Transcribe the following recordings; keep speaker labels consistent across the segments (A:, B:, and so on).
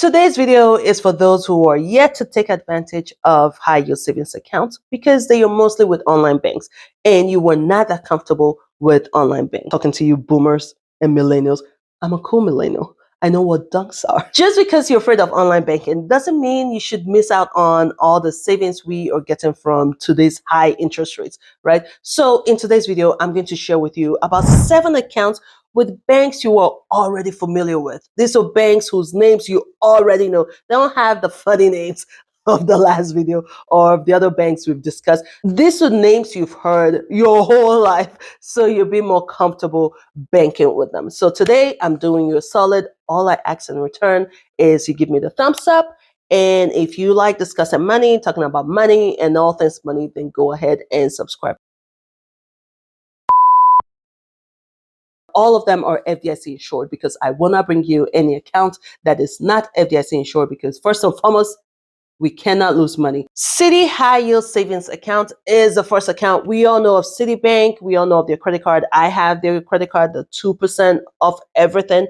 A: Today's video is for those who are yet to take advantage of high yield savings accounts because they are mostly with online banks and you were not that comfortable with online banks. Talking to you boomers and millennials, I'm a cool millennial. I know what dunks are. Just because you're afraid of online banking doesn't mean you should miss out on all the savings we are getting from today's high interest rates, right? So in today's video, I'm going to share with you about 7 accounts with banks you are already familiar with. These are banks whose names you already know. They don't have the funny names of the last video or of the other banks we've discussed. These are names you've heard your whole life, so you'll be more comfortable banking with them. So today I'm doing you a solid. All I ask in return is you give me the thumbs up. And if you like discussing money, talking about money and all things money, then go ahead and subscribe. All of them are FDIC insured because I will not bring you any account that is not FDIC insured because first and foremost, we cannot lose money. Citi High Yield Savings Account is the first account. We all know of Citibank. We all know of their credit card. I have their credit card, the 2% off everything.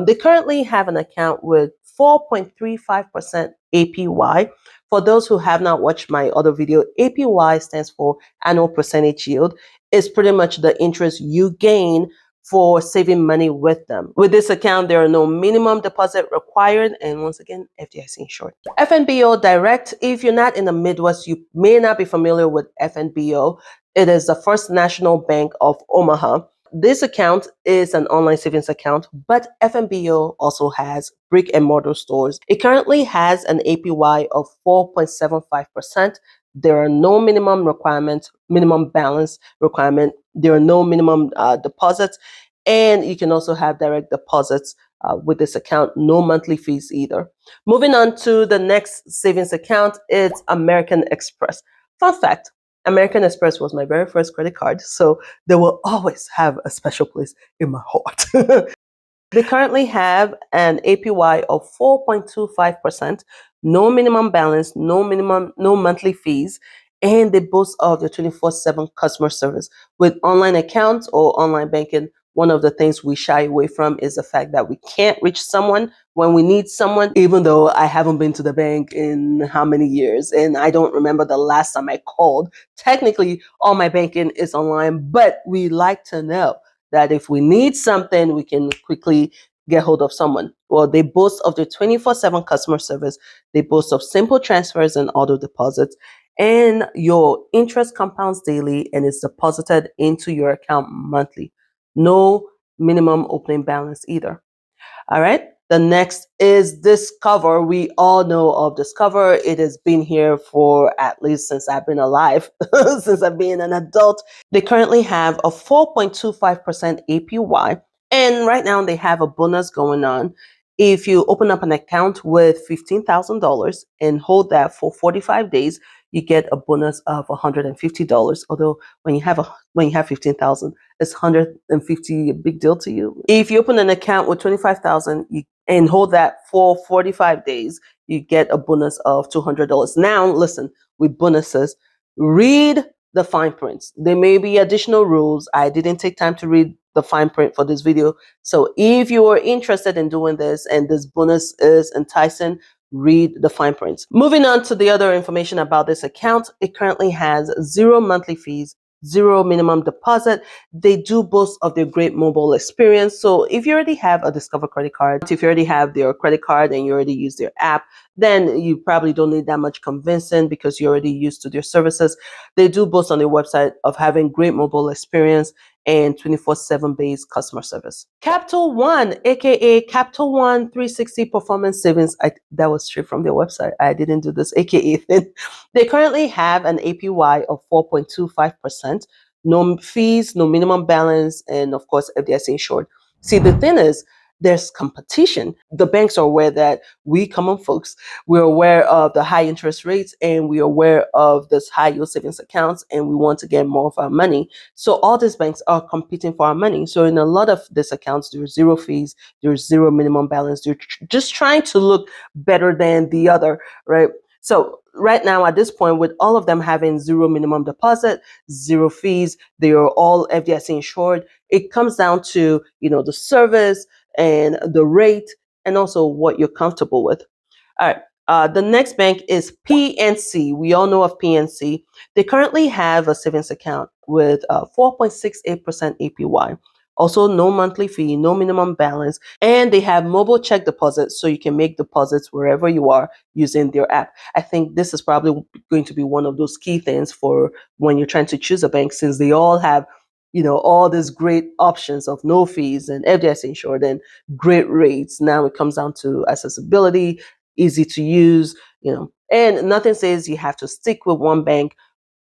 A: They currently have an account with 4.35% APY. For those who have not watched my other video, APY stands for annual percentage yield. It's pretty much the interest you gain for saving money with them. With this account, there are no minimum deposit required, and once again, FDIC insured. FNBO Direct, if you're not in the Midwest, you may not be familiar with FNBO. It is the First National Bank of Omaha. This account is an online savings account, but FNBO also has brick and mortar stores. It currently has an APY of 4.75%. There are no minimum requirements, minimum balance requirement. There are no minimum deposits, and you can also have direct deposits with this account. No monthly fees either. Moving on to the next savings account, it's American Express. Fun fact, American Express was my very first credit card, so they will always have a special place in my heart. They currently have an APY of 4.25%, no minimum balance, no monthly fees, and they boast of the 24/7 customer service. With online accounts or online banking, one of the things we shy away from is the fact that we can't reach someone when we need someone, even though I haven't been to the bank in how many years, and I don't remember the last time I called. Technically, all my banking is online, but we like to know that if we need something, we can quickly get hold of someone. Well, they boast of the 24/7 customer service. They boast of simple transfers and auto deposits. And your interest compounds daily and is deposited into your account monthly. No minimum opening balance either. All right. The next is Discover. We all know of Discover. It has been here for at least since I've been alive, since I've been an adult. They currently have a 4.25% APY. And right now they have a bonus going on. If you open up an account with $15,000 and hold that for 45 days, you get a bonus of $150. Although when you have 15,000, it's 150 a big deal to you. If you open an account with 25,000 and hold that for 45 days, you get a bonus of $200. Now, listen, with bonuses, read the fine prints. There may be additional rules. I didn't take time to read the fine print for this video. So if you are interested in doing this and this bonus is enticing, read the fine prints. Moving on to the other information about this account, it currently has 0 monthly fees, 0 minimum deposit. They do boast of their great mobile experience. So if you already have a Discover credit card, if you already have their credit card and you already use their app, then you probably don't need that much convincing because you're already used to their services. They do boast on their website of having great mobile experience and 24/7 based customer service. Capital One, aka Capital One 360 Performance Savings. That was straight from their website. I didn't do this aka thing. They currently have an APY of 4.25%, no fees, no minimum balance, and of course FDIC insured. See, the thing is, there's competition. The banks are aware that we common folks, we're aware of the high interest rates and we're aware of this high yield savings accounts and we want to get more of our money. So all these banks are competing for our money. So in a lot of these accounts, there's 0 fees, there's 0 minimum balance. They're just trying to look better than the other, right? So right now at this point, with all of them having 0 minimum deposit, 0 fees, they are all FDIC insured. It comes down to, the service and the rate and also what you're comfortable with. All right. The next bank is PNC. We all know of PNC. They currently have a savings account with 4.68% APY. Also, no monthly fee, no minimum balance, and they have mobile check deposits, so you can make deposits wherever you are using their app. I think this is probably going to be one of those key things for when you're trying to choose a bank, since they all have, all these great options of no fees and FDIC insured and great rates. Now it comes down to accessibility, easy to use, and nothing says you have to stick with one bank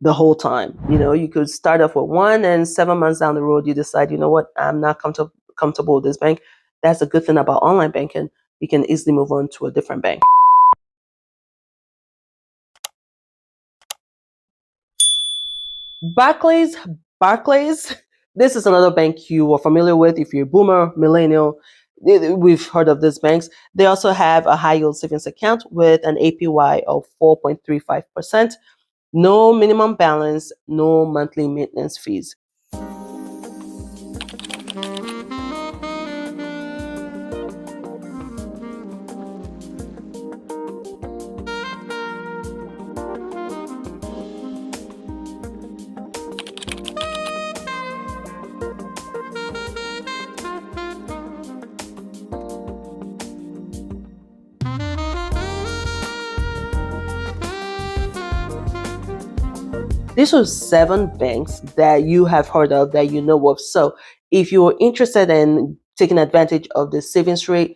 A: the whole time. You could start off with one, and 7 months down the road, you decide, you know what, I'm not comfortable with this bank. That's a good thing about online banking. You can easily move on to a different bank. Barclays, Barclays. This is another bank you are familiar with if you're a boomer, millennial. We've heard of these banks. They also have a high yield savings account with an APY of 4.35%. No minimum balance, no monthly maintenance fees. These are 7 banks that you have heard of, that you know of. So if you're interested in taking advantage of the savings rate,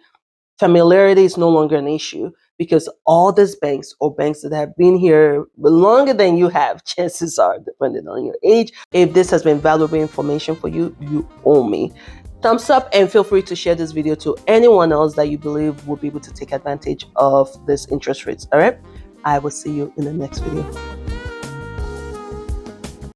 A: familiarity is no longer an issue, because all these banks, or banks that have been here longer than you have, chances are, depending on your age, if this has been valuable information for you, you owe me. Thumbs up, and feel free to share this video to anyone else that you believe will be able to take advantage of this interest rates. All right. I will see you in the next video.